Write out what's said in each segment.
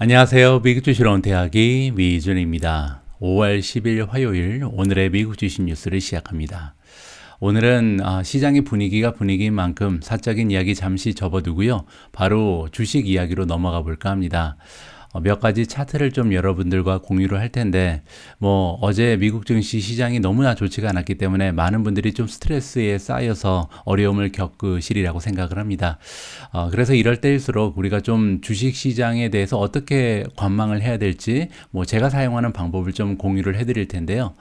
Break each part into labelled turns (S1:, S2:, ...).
S1: 안녕하세요. 미국 주식으로 온 대학이 위준입니다. 5월 10일 화요일 오늘의 미국 주식 뉴스를 시작합니다. 오늘은 시장의 분위기가 분위기인 만큼 사적인 이야기 잠시 접어두고요. 바로 주식 이야기로 넘어가 볼까 합니다. 몇 가지 차트를 좀 여러분들과 공유를 할 텐데 어제 미국 증시 시장이 너무나 좋지가 않았기 때문에 많은 분들이 좀 스트레스에 쌓여서 어려움을 겪으시리라고 생각을 합니다. 그래서 이럴 때일수록 우리가 좀 주식 시장에 대해서 어떻게 관망을 해야 될지 제가 사용하는 방법을 좀 공유를 해드릴 텐데요.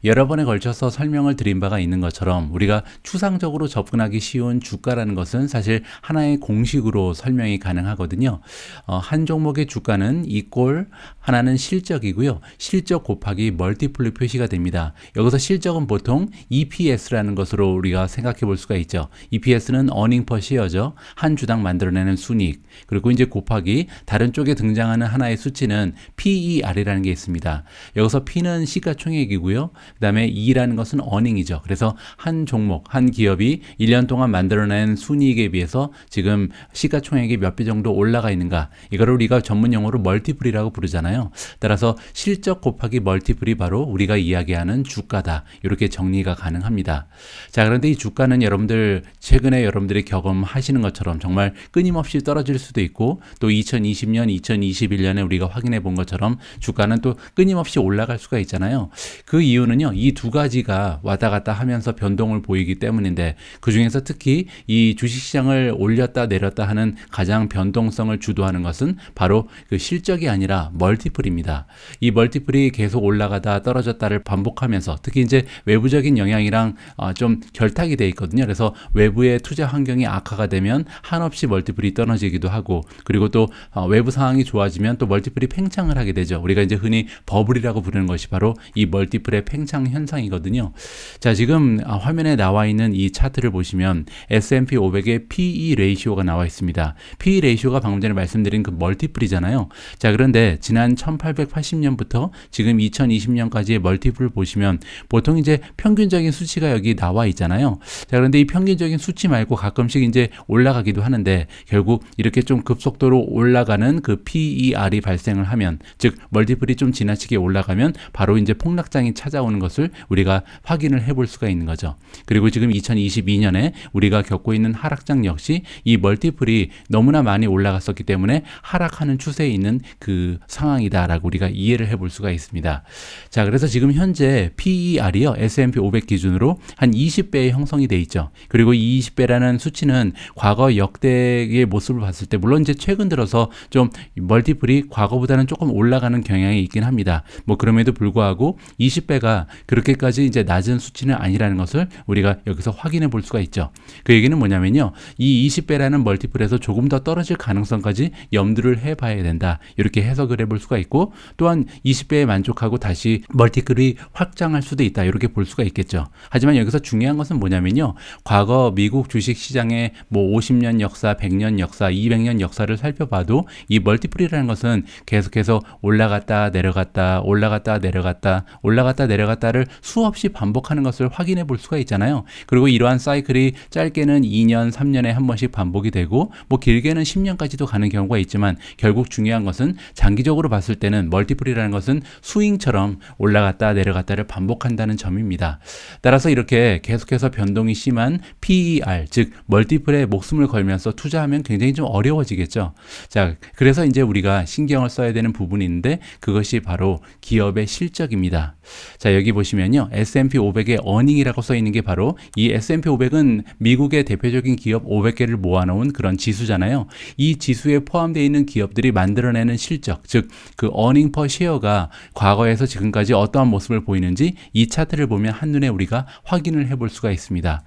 S1: 여러 번에 걸쳐서 설명을 드린 바가 있는 것처럼 우리가 추상적으로 접근하기 쉬운 주가라는 것은 사실 하나의 공식으로 설명이 가능하거든요. 한 종목의 주가는 이꼴 하나는 실적이고요. 실적 곱하기 멀티플로 표시가 됩니다. 여기서 실적은 보통 EPS라는 것으로 우리가 생각해 볼 수가 있죠. EPS는 earning per share죠. 한 주당 만들어내는 순이익. 그리고 이제 곱하기 다른 쪽에 등장하는 하나의 수치는 PER이라는 게 있습니다. 여기서 P는 시가총액이고요. 그 다음에 E라는 것은 earning이죠. 그래서 한 종목, 한 기업이 1년 동안 만들어낸 순이익에 비해서 지금 시가총액이 몇 배 정도 올라가 있는가. 이거를 우리가 전문 용어로 멀티플이라고 부르잖아요. 따라서 실적 곱하기 멀티플이 바로 우리가 이야기하는 주가다. 이렇게 정리가 가능합니다. 자, 그런데 이 주가는 여러분들 최근에 여러분들이 경험하시는 것처럼 정말 끊임없이 떨어질 수도 있고 또 2020년, 2021년에 우리가 확인해 본 것처럼 주가는 또 끊임없이 올라갈 수가 있잖아요. 그 이유는요. 이 두 가지가 왔다 갔다 하면서 변동을 보이기 때문인데 그중에서 특히 이 주식시장을 올렸다 내렸다 하는 가장 변동성을 주도하는 것은 바로 그 실적이 아니라 멀티플입니다. 이 멀티플이 계속 올라가다 떨어졌다를 반복하면서 특히 이제 외부적인 영향이랑 좀 결탁이 돼 있거든요. 그래서 외부의 투자 환경이 악화가 되면 한없이 멀티플이 떨어지기도 하고 그리고 또 외부 상황이 좋아지면 또 멀티플이 팽창을 하게 되죠. 우리가 이제 흔히 버블이라고 부르는 것이 바로 이 멀티플의 팽창 현상이거든요. 자, 지금 화면에 나와 있는 이 차트를 보시면 S&P 500의 PE 레이시오가 나와 있습니다. PE 레이시오가 방금 전에 말씀드린 그 멀티플이잖아요. 자, 그런데 지난 1880년부터 지금 2020년까지의 멀티플을 보시면 보통 이제 평균적인 수치가 여기 나와 있잖아요. 자, 그런데 이 평균적인 수치 말고 가끔씩 이제 올라가기도 하는데 결국 이렇게 좀 급속도로 올라가는 그 PER이 발생을 하면 즉 멀티플이 좀 지나치게 올라가면 바로 이제 폭락장이 찾아오는 것을 우리가 확인을 해볼 수가 있는 거죠. 그리고 지금 2022년에 우리가 겪고 있는 하락장 역시 이 멀티플이 너무나 많이 올라갔었기 때문에 하락하는 추세에 있는 그 상황이다라고 우리가 이해를 해볼 수가 있습니다. 자, 그래서 지금 현재 PER이요 S&P 500 기준으로 한 20배의 형성이 돼 있죠. 그리고 이 20배라는 수치는 과거 역대의 모습을 봤을 때 물론 이제 최근 들어서 좀 멀티플이 과거보다는 조금 올라가는 경향이 있긴 합니다. 그럼에도 불구하고 20배가 그렇게까지 이제 낮은 수치는 아니라는 것을 우리가 여기서 확인해 볼 수가 있죠. 그 얘기는 뭐냐면요. 이 20배라는 멀티플에서 조금 더 떨어질 가능성까지 염두를 해봐야 된다. 이렇게 해석을 해볼 수가 있고 또한 20배에 만족하고 다시 멀티플이 확장할 수도 있다. 이렇게 볼 수가 있겠죠. 하지만 여기서 중요한 것은 뭐냐면요. 과거 미국 주식시장의 50년 역사, 100년 역사, 200년 역사를 살펴봐도 이 멀티플이라는 것은 계속해서 올라갔다 내려갔다 올라갔다 내려갔다 올라갔다 내려갔다를 수없이 반복하는 것을 확인해 볼 수가 있잖아요. 그리고 이러한 사이클이 짧게는 2년, 3년에 한 번씩 반복이 되고 길게는 10년까지도 가는 경우가 있지만 결국 중요한 것은 장기적으로 봤을 때는 멀티플이라는 것은 스윙처럼 올라갔다 내려갔다를 반복한다는 점입니다. 따라서 이렇게 계속해서 변동이 심한 PER 즉 멀티플에 목숨을 걸면서 투자하면 굉장히 좀 어려워지겠죠. 자, 그래서 이제 우리가 신경을 써야 되는 부분이 있는데 그것이 바로 기업의 실적입니다. 자, 여기 보시면요. S&P 500의 earning이라고 써 있는 게 바로 이 S&P 500은 미국의 대표적인 기업 500개를 모아놓은 그런 지수잖아요. 이 지수에 포함되어 있는 기업들이 만들어내는 실적, 즉 그 earning per share가 과거에서 지금까지 어떠한 모습을 보이는지 이 차트를 보면 한눈에 우리가 확인을 해볼 수가 있습니다.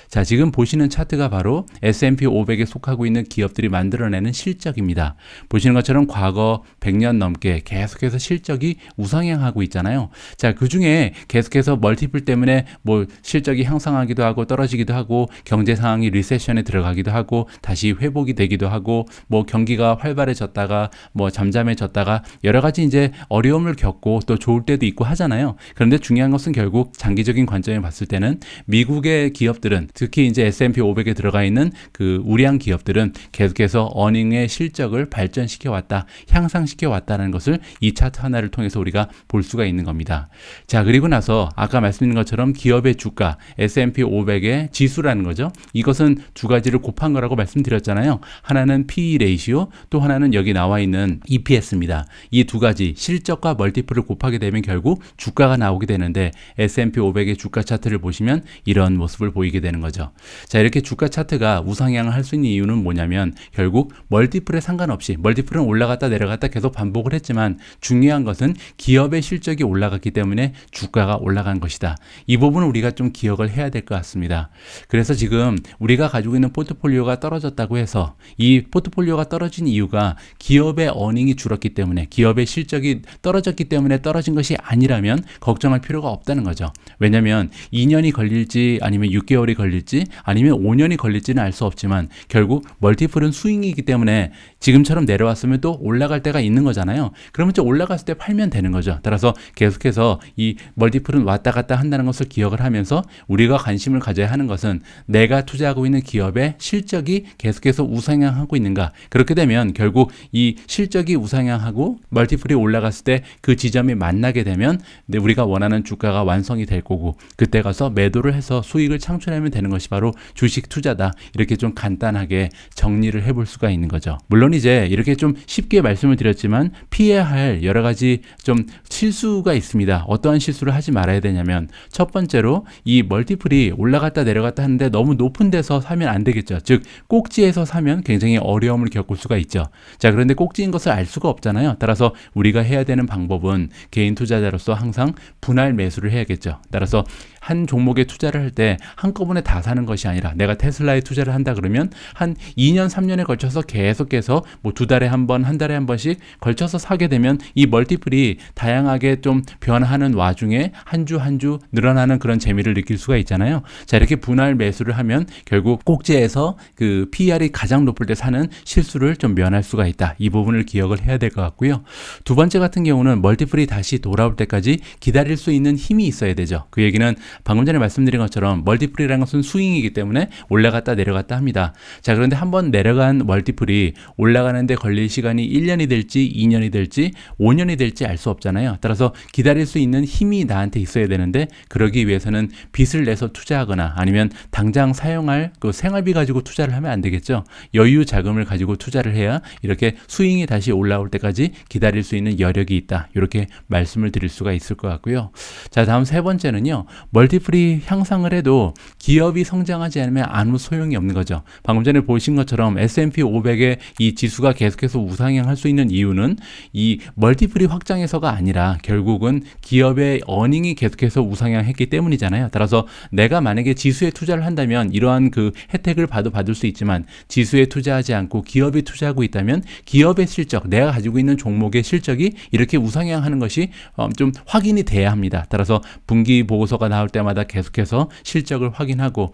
S1: 자, 지금 보시는 차트가 바로 S&P 500에 속하고 있는 기업들이 만들어내는 실적입니다. 보시는 것처럼 과거 100년 넘게 계속해서 실적이 우상향하고 있잖아요. 자, 그 중에 중에 계속해서 멀티플 때문에 뭐 실적이 향상하기도 하고 떨어지기도 하고 경제 상황이 리세션에 들어가기도 하고 다시 회복이 되기도 하고 뭐 경기가 활발해졌다가 뭐 잠잠해졌다가 여러 가지 이제 어려움을 겪고 또 좋을 때도 있고 하잖아요. 그런데 중요한 것은 결국 장기적인 관점에 봤을 때는 미국의 기업들은 특히 이제 S&P 500에 들어가 있는 그 우량 기업들은 계속해서 어닝의 실적을 발전시켜 왔다, 향상시켜 왔다는 것을 이 차트 하나를 통해서 우리가 볼 수가 있는 겁니다. 자, 그리고 나서 아까 말씀드린 것처럼 기업의 주가, S&P 500의 지수라는 거죠. 이것은 두 가지를 곱한 거라고 말씀드렸잖아요. 하나는 PE 레이시오, 또 하나는 여기 나와 있는 EPS입니다. 이 두 가지 실적과 멀티플을 곱하게 되면 결국 주가가 나오게 되는데 S&P 500의 주가 차트를 보시면 이런 모습을 보이게 되는 거죠. 자, 이렇게 주가 차트가 우상향을 할 수 있는 이유는 뭐냐면 결국 멀티플에 상관없이 멀티플은 올라갔다 내려갔다 계속 반복을 했지만 중요한 것은 기업의 실적이 올라갔기 때문에 주가가 올라간 것이다. 이 부분은 우리가 좀 기억을 해야 될 것 같습니다. 그래서 지금 우리가 가지고 있는 포트폴리오가 떨어졌다고 해서 이 포트폴리오가 떨어진 이유가 기업의 어닝이 줄었기 때문에 기업의 실적이 떨어졌기 때문에 떨어진 것이 아니라면 걱정할 필요가 없다는 거죠. 왜냐하면 2년이 걸릴지 아니면 6개월이 걸릴지 아니면 5년이 걸릴지는 알 수 없지만 결국 멀티플은 스윙이기 때문에 지금처럼 내려왔으면 또 올라갈 때가 있는 거잖아요. 그러면 또 올라갔을 때 팔면 되는 거죠. 따라서 계속해서 이 멀티플은 왔다 갔다 한다는 것을 기억을 하면서 우리가 관심을 가져야 하는 것은 내가 투자하고 있는 기업의 실적이 계속해서 우상향하고 있는가. 그렇게 되면 결국 이 실적이 우상향하고 멀티플이 올라갔을 때 그 지점이 만나게 되면 우리가 원하는 주가가 완성이 될 거고 그때 가서 매도를 해서 수익을 창출하면 되는 것이 바로 주식 투자다. 이렇게 좀 간단하게 정리를 해볼 수가 있는 거죠. 물론 이제 이렇게 좀 쉽게 말씀을 드렸지만 피해야 할 여러 가지 좀 실수가 있습니다. 어떠한 실수를 하지 말아야 되냐면 첫 번째로 이 멀티플이 올라갔다 내려갔다 하는데 너무 높은 데서 사면 안 되겠죠. 즉 꼭지에서 사면 굉장히 어려움을 겪을 수가 있죠. 자, 그런데 꼭지인 것을 알 수가 없잖아요. 따라서 우리가 해야 되는 방법은 개인 투자자로서 항상 분할 매수를 해야겠죠. 따라서 한 종목에 투자를 할 때 한꺼번에 다 사는 것이 아니라 내가 테슬라에 투자를 한다 그러면 한 2년, 3년에 걸쳐서 계속해서 뭐 두 달에 한 번, 한 달에 한 번씩 걸쳐서 사게 되면 이 멀티플이 다양하게 좀 변하는 와중에 한 주 한 주 늘어나는 그런 재미를 느낄 수가 있잖아요. 자, 이렇게 분할 매수를 하면 결국 꼭지에서 그 PER이 가장 높을 때 사는 실수를 좀 면할 수가 있다. 이 부분을 기억을 해야 될 것 같고요. 두 번째 같은 경우는 멀티플이 다시 돌아올 때까지 기다릴 수 있는 힘이 있어야 되죠. 그 얘기는 방금 전에 말씀드린 것처럼 멀티플이라는 것은 스윙이기 때문에 올라갔다 내려갔다 합니다. 자, 그런데 한번 내려간 멀티플이 올라가는데 걸릴 시간이 1년이 될지 2년이 될지 5년이 될지 알 수 없잖아요. 따라서 기다릴 수 있는 힘이 나한테 있어야 되는데 그러기 위해서는 빚을 내서 투자하거나 아니면 당장 사용할 그 생활비 가지고 투자를 하면 안 되겠죠. 여유 자금을 가지고 투자를 해야 이렇게 스윙이 다시 올라올 때까지 기다릴 수 있는 여력이 있다. 이렇게 말씀을 드릴 수가 있을 것 같고요. 자, 다음 세 번째는요. 멀티플이 향상을 해도 기업이 성장하지 않으면 아무 소용이 없는 거죠. 방금 전에 보신 것처럼 S&P 500의 이 지수가 계속해서 우상향할 수 있는 이유는 이 멀티플이 확장해서가 아니라 결국은 기업의 어닝이 계속해서 우상향했기 때문이잖아요. 따라서 내가 만약에 지수에 투자를 한다면 이러한 그 혜택을 받을 수 있지만 지수에 투자하지 않고 기업에 투자하고 있다면 기업의 실적, 내가 가지고 있는 종목의 실적이 이렇게 우상향하는 것이 좀 확인이 돼야 합니다. 따라서 분기 보고서가 나올 때마다 계속해서 실적을 확인하고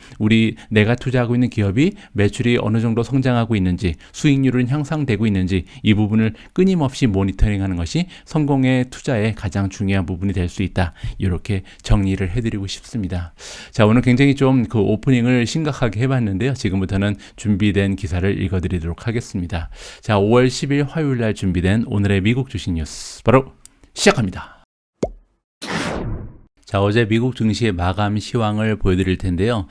S1: 내가 투자하고 있는 기업이 매출이 어느 정도 성장하고 있는지 수익률은 향상되고 있는지 이 부분을 끊임없이 모니터링하는 것이 성공의 투자의 가장 중요한 부분이 될 수 있다. 이렇게 정리를 해드리고 싶습니다. 자, 오늘 굉장히 좀 그 오프닝을 심각하게 해봤는데요. 지금부터는 준비된 기사를 읽어드리도록 하겠습니다. 자, 5월 10일 화요일 날 준비된 오늘의 미국 주식 뉴스 바로 시작합니다. 자, 어제 미국 증시의 마감 시황을 보여드릴 텐데요.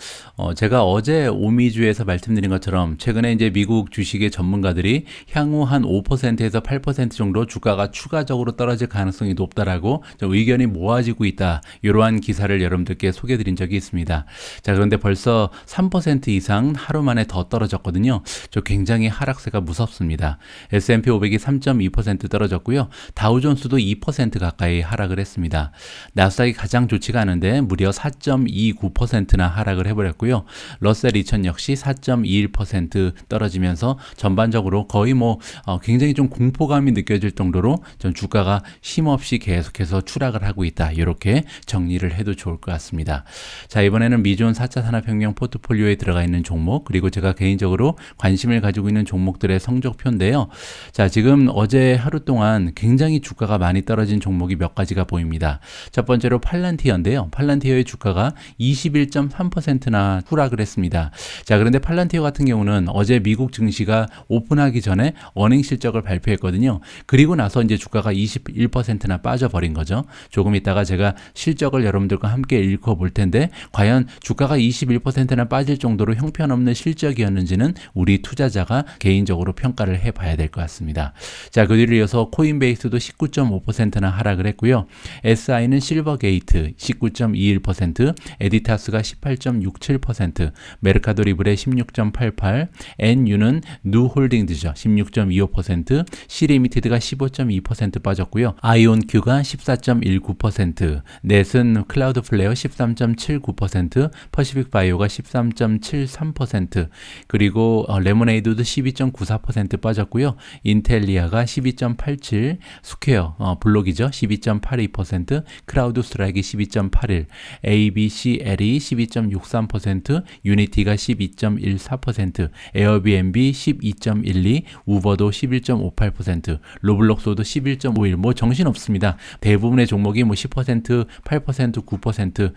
S1: 제가 어제 오미주에서 말씀드린 것처럼 최근에 이제 미국 주식의 전문가들이 향후 한 5%에서 8% 정도 주가가 추가적으로 떨어질 가능성이 높다라고 좀 의견이 모아지고 있다. 이러한 기사를 여러분들께 소개해드린 적이 있습니다. 자, 그런데 벌써 3% 이상 하루 만에 더 떨어졌거든요. 저 굉장히 하락세가 무섭습니다. S&P 500이 3.2% 떨어졌고요. 다우존스도 2% 가까이 하락을 했습니다. 나스닥이 가장 가장 좋지가 않은데 무려 4.29%나 하락을 해버렸고요. 러셀 2000 역시 4.21% 떨어지면서 전반적으로 거의 굉장히 좀 공포감이 느껴질 정도로 좀 주가가 쉼없이 계속해서 추락을 하고 있다. 이렇게 정리를 해도 좋을 것 같습니다. 자, 이번에는 미존 4차 산업혁명 포트폴리오에 들어가 있는 종목, 그리고 제가 개인적으로 관심을 가지고 있는 종목들의 성적표인데요. 자, 지금 어제 하루 동안 굉장히 주가가 많이 떨어진 종목이 몇 가지가 보입니다. 첫 번째로 팔란티어인데요. 팔란티어의 주가가 21.3%나 추락을 했습니다. 자, 그런데 팔란티어 같은 경우는 어제 미국 증시가 오픈하기 전에 어닝 실적을 발표했거든요. 그리고 나서 이제 주가가 21%나 빠져버린 거죠. 조금 있다가 제가 실적을 여러분들과 함께 읽어볼 텐데 과연 주가가 21%나 빠질 정도로 형편없는 실적이었는지는 우리 투자자가 개인적으로 평가를 해봐야 될 것 같습니다. 자, 그 뒤를 이어서 코인베이스도 19.5%나 하락을 했고요. SI는 실버게이트 19.21%, 에디타스가 18.67%, 메르카도 리브레 16.88%, NU는 누홀딩드죠. 16.25%, C리미티드가 15.2% 빠졌고요. 아이온큐가 14.19%, 넷은 클라우드플레어 13.79%, 퍼시픽바이오가 13.73%, 그리고 레모네이드도 12.94% 빠졌고요. 인텔리아가 12.87%, 스퀘어 블록이죠. 12.82%, 크라우드 스트라이크 12.81%, ABCL이 12.63%, 유니티가 12.14%, 에어비앤비 12.12%, 우버도 11.58%, 로블록소도 11.51%. 정신없습니다. 대부분의 종목이 10%, 8%, 9%,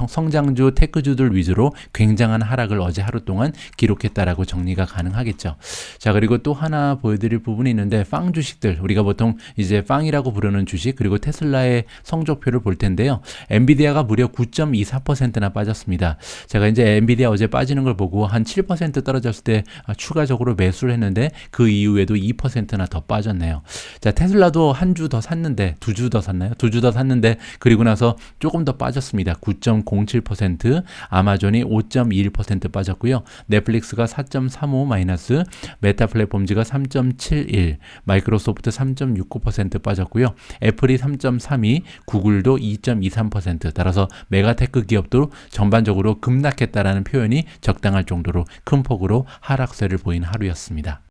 S1: 성장주, 테크주들 위주로 굉장한 하락을 어제 하루 동안 기록했다라고 정리가 가능하겠죠. 자, 그리고 또 하나 보여드릴 부분이 있는데 빵 주식들, 우리가 보통 이제 빵이라고 부르는 주식, 그리고 테슬라의 성적표를 볼 텐데요. 엔비디아가 무려 9.24%나 빠졌습니다. 제가 이제 엔비디아 어제 빠지는 걸 보고 한 7% 떨어졌을 때 추가적으로 매수를 했는데 그 이후에도 2%나 더 빠졌네요. 자, 테슬라도 한 주 더 샀는데, 두 주 더 샀나요? 두 주 더 샀는데 그리고 나서 조금 더 빠졌습니다. 9.07%, 아마존이 5.21% 빠졌고요. 넷플릭스가 4.35 마이너스, 메타 플랫폼즈가 3.71, 마이크로소프트 3.69% 빠졌고요. 애플이 3.32, 구글도 2.23%. 따라서 메가테크 기업도 전반적으로 급락했다라는 표현이 적당할 정도로 큰 폭으로 하락세를 보인 하루였습니다.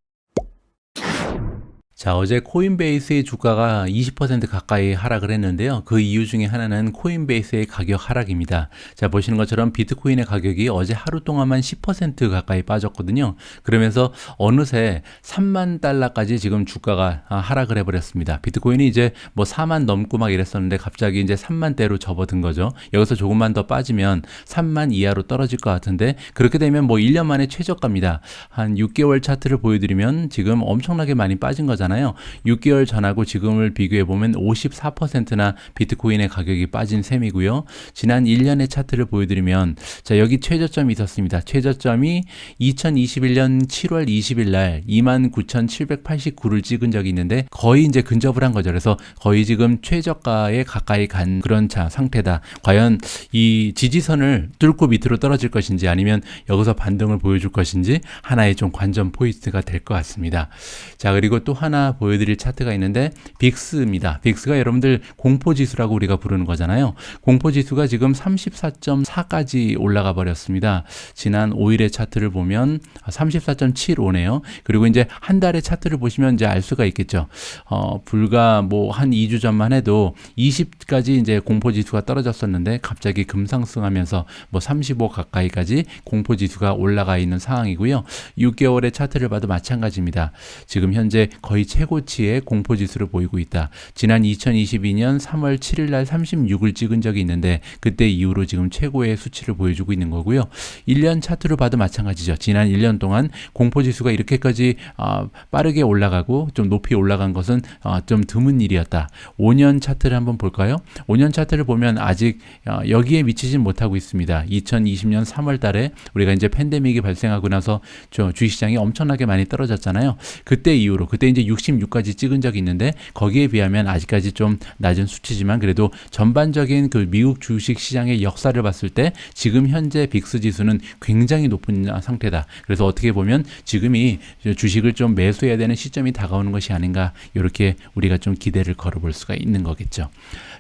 S1: 자, 어제 코인베이스의 주가가 20% 가까이 하락을 했는데요. 그 이유 중에 하나는 코인베이스의 가격 하락입니다. 자, 보시는 것처럼 비트코인의 가격이 어제 하루 동안만 10% 가까이 빠졌거든요. 그러면서 어느새 3만 달러까지 지금 주가가 하락을 해버렸습니다. 비트코인이 이제 4만 넘고 막 이랬었는데 갑자기 이제 3만 대로 접어든 거죠. 여기서 조금만 더 빠지면 3만 이하로 떨어질 것 같은데 그렇게 되면 1년 만에 최저가입니다. 한 6개월 차트를 보여드리면 지금 엄청나게 많이 빠진 거잖아요. 6개월 전하고 지금을 비교해보면 54%나 비트코인의 가격이 빠진 셈이고요. 지난 1년의 차트를 보여드리면 자, 여기 최저점이 있었습니다. 최저점이 2021년 7월 20일 날 29,789를 찍은 적이 있는데 거의 이제 근접을 한 거죠. 그래서 거의 지금 최저가에 가까이 간 그런 상태다. 과연 이 지지선을 뚫고 밑으로 떨어질 것인지 아니면 여기서 반등을 보여줄 것인지 하나의 좀 관전 포인트가 될 것 같습니다. 자, 그리고 또 하나 보여드릴 차트가 있는데 빅스입니다. 빅스가 여러분들 공포지수라고 우리가 부르는 거잖아요. 공포지수가 지금 34.4까지 올라가 버렸습니다. 지난 5일의 차트를 보면 34.75네요. 그리고 이제 한 달의 차트를 보시면 이제 알 수가 있겠죠. 불과 한 2주 전만 해도 20까지 이제 공포지수가 떨어졌었는데 갑자기 금상승하면서 35 가까이까지 공포지수가 올라가 있는 상황이고요. 6개월의 차트를 봐도 마찬가지입니다. 지금 현재 거의 최고치의 공포지수를 보이고 있다. 지난 2022년 3월 7일 날 36을 찍은 적이 있는데 그때 이후로 지금 최고의 수치를 보여주고 있는 거고요. 1년 차트로 봐도 마찬가지죠. 지난 1년 동안 공포지수가 이렇게까지 빠르게 올라가고 좀 높이 올라간 것은 좀 드문 일이었다. 5년 차트를 한번 볼까요? 5년 차트를 보면 아직 여기에 미치진 못하고 있습니다. 2020년 3월 달에 우리가 이제 팬데믹이 발생하고 나서 주식시장이 엄청나게 많이 떨어졌잖아요. 그때 이후로 그때 이제 66까지 찍은 적이 있는데 거기에 비하면 아직까지 좀 낮은 수치지만 그래도 전반적인 그 미국 주식 시장의 역사를 봤을 때 지금 현재 빅스 지수는 굉장히 높은 상태다. 그래서 어떻게 보면 지금이 주식을 좀 매수해야 되는 시점이 다가오는 것이 아닌가 이렇게 우리가 좀 기대를 걸어볼 수가 있는 거겠죠.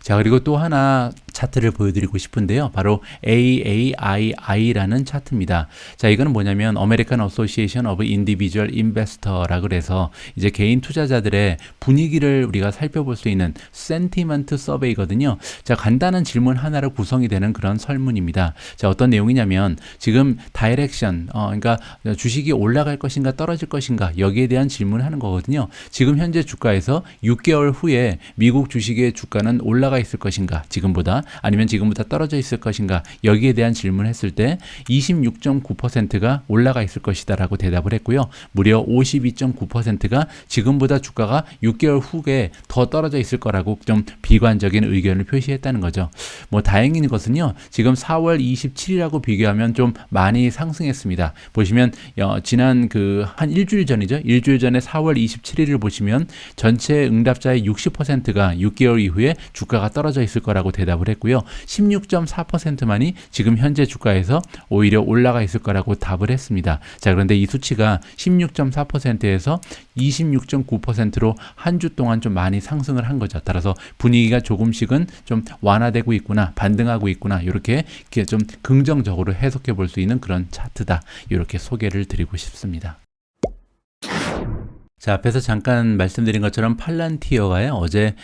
S1: 자, 그리고 또 하나 차트를 보여드리고 싶은데요. 바로 AAII라는 차트입니다. 자, 이거는 뭐냐면 American Association of Individual Investor라 그래서 이제 개인 투자자들의 분위기를 우리가 살펴볼 수 있는 센티먼트 서베이거든요. 자, 간단한 질문 하나로 구성이 되는 그런 설문입니다. 자, 어떤 내용이냐면 지금 다이렉션, 그러니까 주식이 올라갈 것인가 떨어질 것인가 여기에 대한 질문을 하는 거거든요. 지금 현재 주가에서 6개월 후에 미국 주식의 주가는 올라가 있을 것인가 지금보다 아니면 지금보다 떨어져 있을 것인가 여기에 대한 질문을 했을 때 26.9%가 올라가 있을 것이다 라고 대답을 했고요. 무려 52.9%가 지금보다 주가가 6개월 후에 더 떨어져 있을 거라고 좀 비관적인 의견을 표시했다는 거죠. 뭐 다행인 것은요. 지금 4월 27일하고 비교하면 좀 많이 상승했습니다. 보시면 지난 한 일주일 전이죠. 일주일 전에 4월 27일을 보시면 전체 응답자의 60%가 6개월 이후에 주가가 떨어져 있을 거라고 대답을 했고요. 16.4%만이 지금 현재 주가에서 오히려 올라가 있을 거라고 답을 했습니다. 자, 그런데 이 수치가 16.4%에서 26.9%로 한 주 동안 좀 많이 상승을 한 거죠. 따라서 분위기가 조금씩은 좀 완화되고 있구나, 반등하고 있구나, 이렇게 좀 긍정적으로 해석해 볼 수 있는 그런 차트다. 이렇게 소개를 드리고 싶습니다. 자, 앞에서 잠깐 말씀드린 것처럼 팔란티어가 어제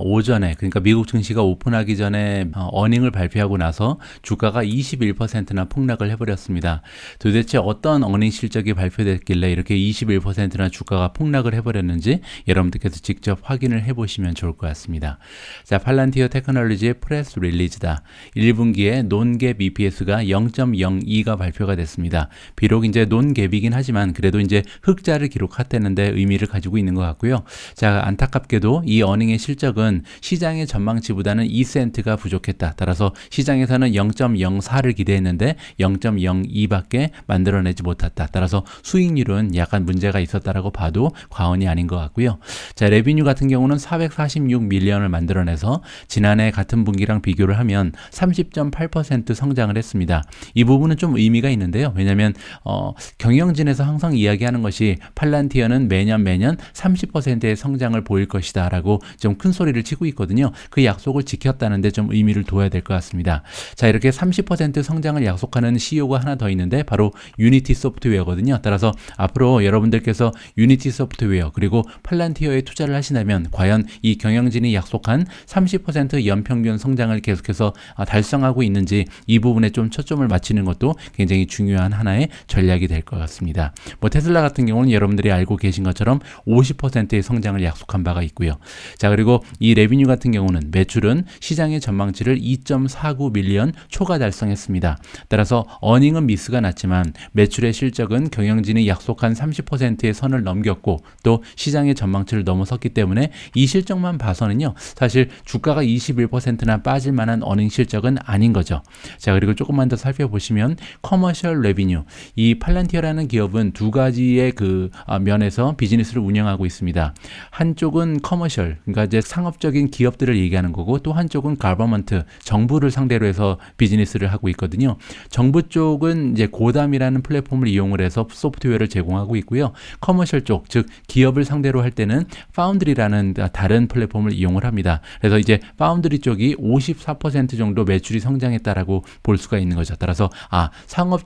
S1: 오전에, 그러니까 미국 증시가 오픈하기 전에 어닝을 발표하고 나서 주가가 21%나 폭락을 해버렸습니다. 도대체 어떤 어닝 실적이 발표됐길래 이렇게 21%나 주가가 폭락을 해버렸는지 여러분들께서 직접 확인을 해보시면 좋을 것 같습니다. 자, 팔란티어 테크놀로지의 프레스 릴리즈다. 1분기에 논갭 EPS가 0.02가 발표가 됐습니다. 비록 이제 논갭이긴 하지만 그래도 이제 흑자를 기록했다는데 의미를 가지고 있는 것 같고요. 자, 안타깝게도 이 어닝의 실적은 시장의 전망치보다는 2센트가 부족했다. 따라서 시장에서는 0.04를 기대했는데 0.02밖에 만들어내지 못했다. 따라서 수익률은 약간 문제가 있었다라고 봐도 과언이 아닌 것 같고요. 자, 레비뉴 같은 경우는 446밀리언을 만들어내서 지난해 같은 분기랑 비교를 하면 30.8% 성장을 했습니다. 이 부분은 좀 의미가 있는데요. 왜냐하면 경영진에서 항상 이야기하는 것이 팔란티어는 매년 30%의 성장을 보일 것이다 라고 좀 큰 소리를 치고 있거든요. 그 약속을 지켰다는데 좀 의미를 둬야 될 것 같습니다. 자, 이렇게 30% 성장을 약속하는 CEO가 하나 더 있는데 바로 유니티 소프트웨어거든요. 따라서 앞으로 여러분들께서 유니티 소프트웨어 그리고 팔란티어에 투자를 하신다면 과연 이 경영진이 약속한 30% 연평균 성장을 계속해서 달성하고 있는지 이 부분에 좀 초점을 맞추는 것도 굉장히 중요한 하나의 전략이 될 것 같습니다. 뭐 테슬라 같은 경우는 여러분들이 알고 계신 것처럼 50%의 성장을 약속한 바가 있고요. 자, 그리고 이 레비뉴 같은 경우는 매출은 시장의 전망치를 2.49밀리언 초과 달성했습니다. 따라서 어닝은 미스가 났지만 매출의 실적은 경영진이 약속한 30%의 선을 넘겼고 또 시장의 전망치를 넘어섰기 때문에 이 실적만 봐서는요. 사실 주가가 21%나 빠질 만한 어닝 실적은 아닌 거죠. 자, 그리고 조금만 더 살펴보시면 커머셜 레비뉴, 이 팔란티어라는 기업은 두 가지의 면에서 비즈니스를 운영하고 있습니다. 한쪽은 커머셜, 그러니까 이제 상업적인 기업들을 얘기하는 거고 또 한쪽은 가버먼트, 정부를 상대로 해서 비즈니스를 하고 있거든요. 정부 쪽은 이제 고담이라는 플랫폼을 이용을 해서 소프트웨어를 제공하고 있고요. 커머셜 쪽, 즉 기업을 상대로 할 때는 파운드리라는 다른 플랫폼을 이용을 합니다. 그래서 이제 파운드리 쪽이 54% 정도 매출이 성장했다라고 볼 수가 있는 거죠. 따라서 상업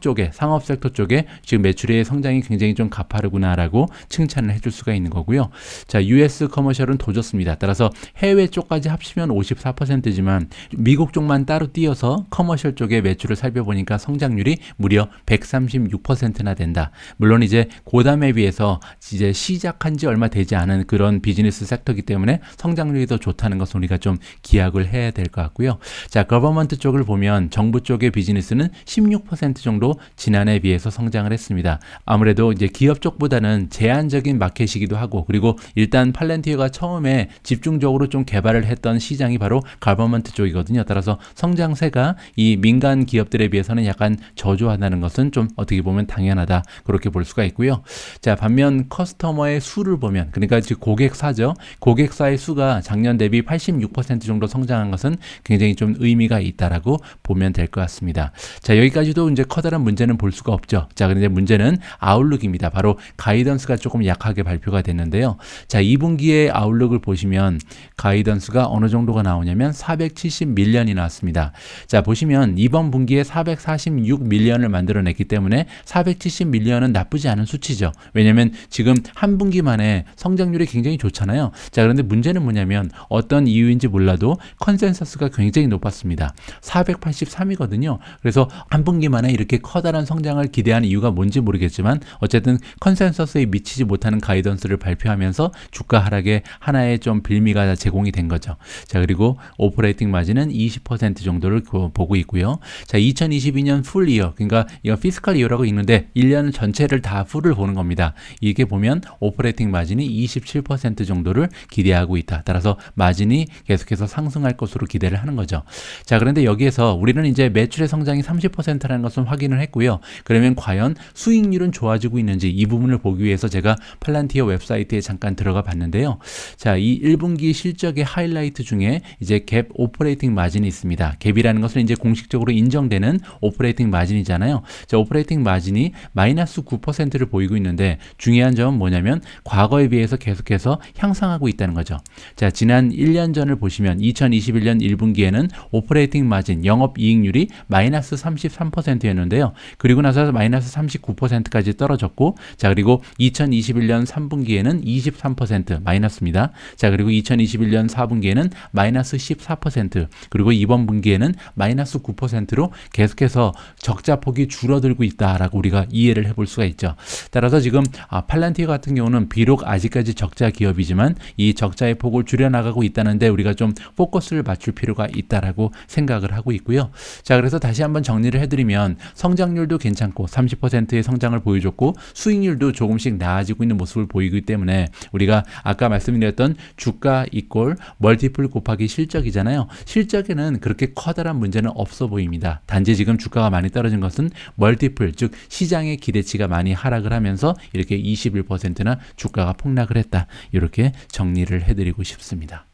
S1: 섹터 쪽에 지금 매출의 성장이 굉장히 좀 가파르구나라고 칭찬을 해줄 수가 있는 거고요. 자, US 커머셜은 더 좋습니다. 따라서 해외 쪽까지 합치면 54%지만 미국 쪽만 따로 띄어서 커머셜 쪽의 매출을 살펴보니까 성장률이 무려 136%나 된다. 물론 이제 고담에 비해서 이제 시작한 지 얼마 되지 않은 그런 비즈니스 섹터이기 때문에 성장률이 더 좋다는 것을 우리가 좀 기약을 해야 될 것 같고요. 자, 거버먼트 쪽을 보면 정부 쪽의 비즈니스는 16% 정도 지난해에 비해서 성장을 했습니다. 아무래도 이제 기업 쪽보다는 제한적인 마켓이기도 하고 그리고 일단 팔란티어가 처음에 집중적으로 좀 개발을 했던 시장이 바로 거버먼트 쪽이거든요. 따라서 성장세가 이 민간 기업들에 비해서는 약간 저조하다는 것은 좀 어떻게 보면 당연하다. 그렇게 볼 수가 있고요. 자, 반면 커스터머의 수를 보면 그러니까 즉 고객사죠. 고객사의 수가 작년 대비 86% 정도 성장한 것은 굉장히 좀 의미가 있다라고 보면 될 것 같습니다. 자, 여기까지도 이제 커다란 문제는 볼 수가 없죠. 자, 그런데 문제는 아웃룩입니다. 바로 가이던스가 조금 약하다. 명확하게 발표가 됐는데요. 자, 2분기의 아웃룩을 보시면 가이던스가 어느 정도가 나오냐면 470밀리언이 나왔습니다. 자, 보시면 이번 분기에 446밀리언을 만들어냈기 때문에 470밀리언은 나쁘지 않은 수치죠. 왜냐면 지금 한 분기 만에 성장률이 굉장히 좋잖아요. 자, 그런데 문제는 뭐냐면 어떤 이유인지 몰라도 컨센서스가 굉장히 높았습니다. 483이거든요. 그래서 한 분기 만에 이렇게 커다란 성장을 기대한 이유가 뭔지 모르겠지만 어쨌든 컨센서스에 미치지 못하는 가이던스를 발표하면서 주가 하락에 하나의 좀 빌미가 제공이 된 거죠. 자, 그리고 오퍼레이팅 마진은 20% 정도를 보고 있고요. 자, 2022년 풀 이어, 그러니까 이거 피스컬 이어라고 읽는데 1년 전체를 다 풀을 보는 겁니다. 이게 보면 오퍼레이팅 마진이 27% 정도를 기대하고 있다. 따라서 마진이 계속해서 상승할 것으로 기대를 하는 거죠. 자, 그런데 여기에서 우리는 이제 매출의 성장이 30%라는 것은 확인을 했고요. 그러면 과연 수익률은 좋아지고 있는지 이 부분을 보기 위해서 제가 팔란티어 웹사이트에 잠깐 들어가 봤는데요. 자, 이 1분기 실적의 하이라이트 중에 이제 갭 오퍼레이팅 마진이 있습니다. 갭이라는 것은 이제 공식적으로 인정되는 오퍼레이팅 마진이잖아요. 자, 오퍼레이팅 마진이 마이너스 9%를 보이고 있는데 중요한 점은 뭐냐면 과거에 비해서 계속해서 향상하고 있다는 거죠. 자, 지난 1년 전을 보시면 2021년 1분기에는 오퍼레이팅 마진, 영업이익률이 마이너스 33%였는데요. 그리고 나서 마이너스 39%까지 떨어졌고, 자, 그리고 2021년 3분기에는 23% 마이너스입니다. 자, 그리고 2021년 4분기에는 마이너스 14%, 그리고 이번 분기에는 마이너스 9%로 계속해서 적자폭이 줄어들고 있다라고 우리가 이해를 해볼 수가 있죠. 따라서 지금 팔란티어 같은 경우는 비록 아직까지 적자 기업이지만 이 적자의 폭을 줄여나가고 있다는데 우리가 좀 포커스를 맞출 필요가 있다라고 생각을 하고 있고요. 자, 그래서 다시 한번 정리를 해드리면 성장률도 괜찮고 30%의 성장을 보여줬고 수익률도 조금씩 나아지고 있는 모습을 보이기 때문에 우리가 아까 말씀드렸던 주가 이꼴 멀티플 곱하기 실적이잖아요. 실적에는 그렇게 커다란 문제는 없어 보입니다. 단지 지금 주가가 많이 떨어진 것은 멀티플, 즉 시장의 기대치가 많이 하락을 하면서 이렇게 21%나 주가가 폭락을 했다. 이렇게 정리를 해드리고 싶습니다.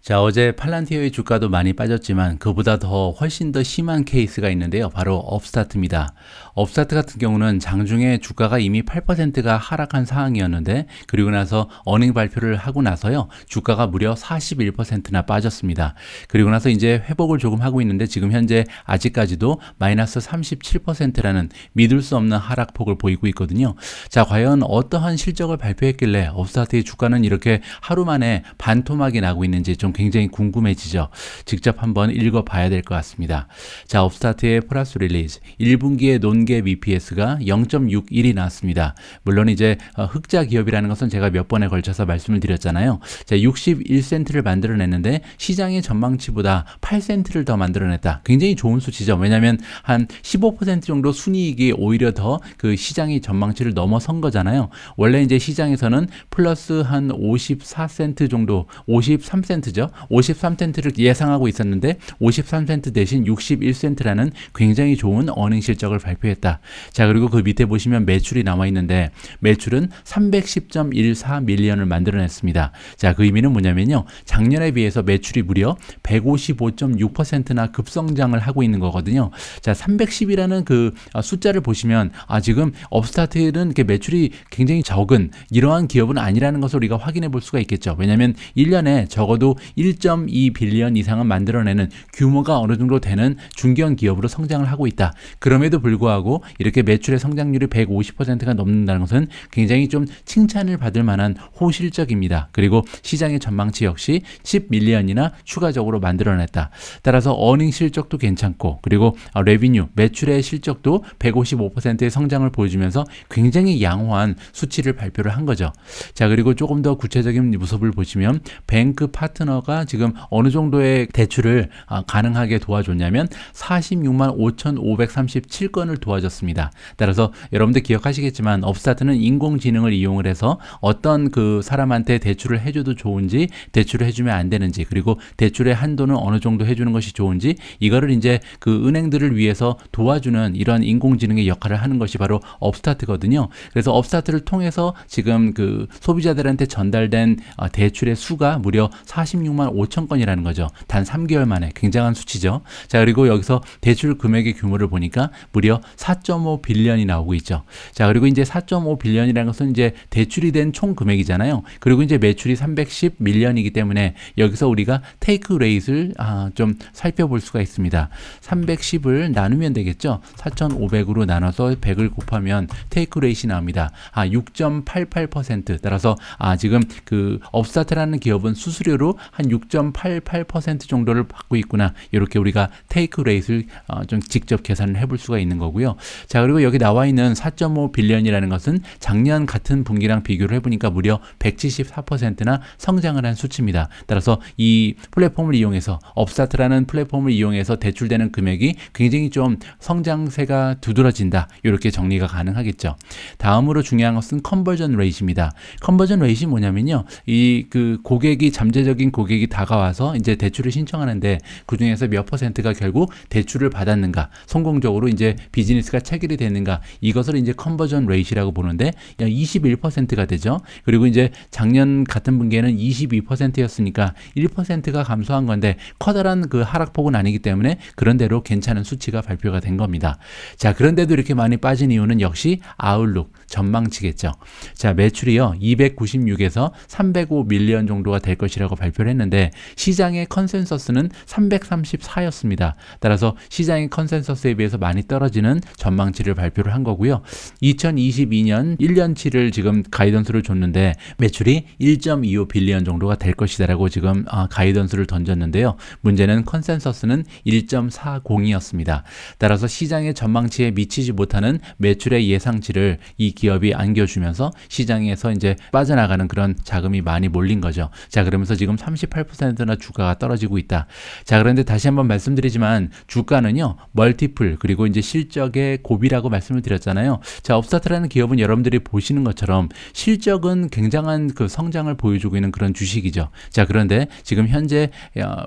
S1: 자, 어제 팔란티어의 주가도 많이 빠졌지만 그보다 훨씬 더 심한 케이스가 있는데요. 바로 업스타트입니다. 업스타트 같은 경우는 장중에 주가가 이미 8%가 하락한 상황이었는데 그리고 나서 어닝 발표를 하고 나서요. 주가가 무려 41%나 빠졌습니다. 그리고 나서 이제 회복을 조금 하고 있는데 지금 현재 아직까지도 마이너스 37%라는 믿을 수 없는 하락폭을 보이고 있거든요. 자, 과연 어떠한 실적을 발표했길래 업스타트의 주가는 이렇게 하루 만에 반토막이 나고 있는지 좀 굉장히 궁금해지죠. 직접 한번 읽어봐야 될 것 같습니다. 자, 업스타트의 플러스 릴리즈 1분기의 논갭 EPS가 0.61이 나왔습니다. 물론 이제 흑자 기업이라는 것은 제가 몇 번에 걸쳐서 말씀을 드렸잖아요. 자, 61센트를 만들어냈는데 시장의 전망치보다 8센트를 더 만들어냈다. 굉장히 좋은 수치죠. 왜냐하면 한 15% 정도 순이익이 오히려 더 그 시장의 전망치를 넘어선 거잖아요. 원래 이제 시장에서는 플러스 한 54센트 정도, 53센트죠. 53센트를 예상하고 있었는데 53센트 대신 61센트라는 굉장히 좋은 어닝 실적을 발표했다. 자, 그리고 그 밑에 보시면 매출이 나와 있는데 매출은 310.14밀리언을 만들어냈습니다. 자, 그 의미는 뭐냐면요. 작년에 비해서 매출이 무려 155.6%나 급성장을 하고 있는 거거든요. 자, 310이라는 그 숫자를 보시면 지금 업스타트는 매출이 굉장히 적은 이러한 기업은 아니라는 것을 우리가 확인해 볼 수가 있겠죠. 왜냐하면 1년에 적어도 1.2 빌리언 이상은 만들어내는 규모가 어느 정도 되는 중견 기업으로 성장을 하고 있다. 그럼에도 불구하고 이렇게 매출의 성장률이 150%가 넘는다는 것은 굉장히 좀 칭찬을 받을 만한 호실적입니다. 그리고 시장의 전망치 역시 10밀리언이나 추가적으로 만들어냈다. 따라서 어닝 실적도 괜찮고 그리고 레비뉴, 매출의 실적도 155%의 성장을 보여주면서 굉장히 양호한 수치를 발표를 한 거죠. 자, 그리고 조금 더 구체적인 모습을 보시면 뱅크 파트너가 지금 어느 정도의 대출을 가능하게 도와줬냐면 46만 5,537건을 도와줬습니다. 따라서 여러분들 기억하시겠지만 업스타트는 인공지능을 이용을 해서 어떤 그 사람한테 대출을 해줘도 좋은지 대출을 해주면 안 되는지 그리고 대출의 한도는 어느 정도 해주는 것이 좋은지 이거를 이제 그 은행들을 위해서 도와주는 이런 인공지능의 역할을 하는 것이 바로 업스타트거든요. 그래서 업스타트를 통해서 지금 그 소비자들한테 전달된 대출의 수가 무려 46만 16만 5천 건이라는 거죠. 단 3개월 만에 굉장한 수치죠. 자, 그리고 여기서 대출 금액의 규모를 보니까 무려 4.5 빌리언이 나오고 있죠. 자, 그리고 이제 4.5 빌리언이라는 것은 이제 대출이 된 총 금액이잖아요. 그리고 이제 매출이 310 밀리언이기 때문에 여기서 우리가 테이크 레이트를 좀 살펴볼 수가 있습니다. 310을 나누면 되겠죠. 4,500으로 나눠서 100을 곱하면 테이크 레이트이 나옵니다. 6.88%. 따라서 지금 그 업스타트라는 기업은 수수료로 한 6.88% 정도를 받고 있구나. 이렇게 우리가 테이크 레이트를 좀 직접 계산을 해볼 수가 있는 거고요. 자, 그리고 여기 나와 있는 4.5 빌리언이라는 것은 작년 같은 분기랑 비교를 해보니까 무려 174%나 성장을 한 수치입니다. 따라서 이 플랫폼을 이용해서 업스타트라는 플랫폼을 이용해서 대출되는 금액이 굉장히 좀 성장세가 두드러진다. 이렇게 정리가 가능하겠죠. 다음으로 중요한 것은 컨버전 레이트입니다. 컨버전 레이트이 뭐냐면요. 이 그 고객이 잠재적인 고객이 다가와서 이제 대출을 신청하는데 그 중에서 몇 퍼센트가 결국 대출을 받았는가, 성공적으로 이제 비즈니스가 체결이 됐는가, 이것을 이제 컨버전 레이트라고 보는데 21%가 되죠. 그리고 이제 작년 같은 분기에는 22%였으니까 1%가 감소한 건데 커다란 그 하락폭은 아니기 때문에 그런대로 괜찮은 수치가 발표가 된 겁니다. 자, 그런데도 이렇게 많이 빠진 이유는 역시 아웃룩, 전망치겠죠. 자, 매출이요 296에서 305 밀리언 정도가 될 것이라고 발표를 했는데 시장의 컨센서스는 334였습니다. 따라서 시장의 컨센서스에 비해서 많이 떨어지는 전망치를 발표를 한 거고요. 2022년 1년치를 지금 가이던스를 줬는데 매출이 1.25 빌리언 정도가 될 것이다라고 지금 가이던스를 던졌는데요. 문제는 컨센서스는 1.40이었습니다. 따라서 시장의 전망치에 미치지 못하는 매출의 예상치를 이 기업이 안겨주면서 시장에서 이제 빠져나가는 그런 자금이 많이 몰린 거죠. 자, 그러면서 지금 38%나 주가가 떨어지고 있다. 자, 그런데 다시 한번 말씀드리지만 주가는요, 멀티플 그리고 이제 실적의 고비라고 말씀을 드렸잖아요. 자, 업스타트라는 기업은 여러분들이 보시는 것처럼 실적은 굉장한 그 성장을 보여주고 있는 그런 주식이죠. 자, 그런데 지금 현재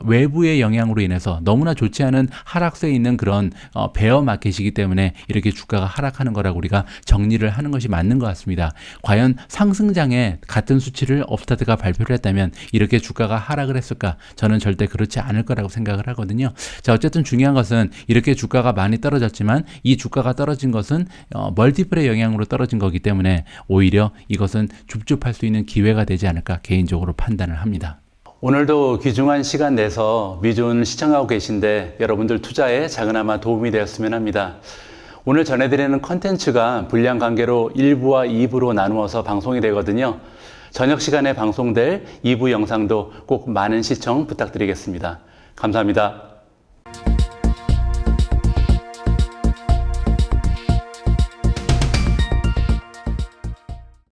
S1: 외부의 영향으로 인해서 너무나 좋지 않은 하락세에 있는 그런 베어 마켓이기 때문에 이렇게 주가가 하락하는 거라고 우리가 정리를 하는 것이 맞는 것 같습니다. 과연 상승장에 같은 수치를 업스타트가 발표를 했다면 이렇게 주가가 하락을 했을까? 저는 절대 그렇지 않을 거라고 생각을 하거든요. 자, 어쨌든 중요한 것은 이렇게 주가가 많이 떨어졌지만 이 주가가 떨어진 것은 멀티플의 영향으로 떨어진 거기 때문에 오히려 이것은 줍줍할 수 있는 기회가 되지 않을까 개인적으로 판단을 합니다. 오늘도 귀중한 시간 내서 미주은 시청하고 계신데 여러분들 투자에 작은아마 도움이 되었으면 합니다. 오늘 전해드리는 컨텐츠가 분량 관계로 1부와 2부로 나누어서 방송이 되거든요. 저녁 시간에 방송될 2부 영상도 꼭 많은 시청 부탁드리겠습니다. 감사합니다.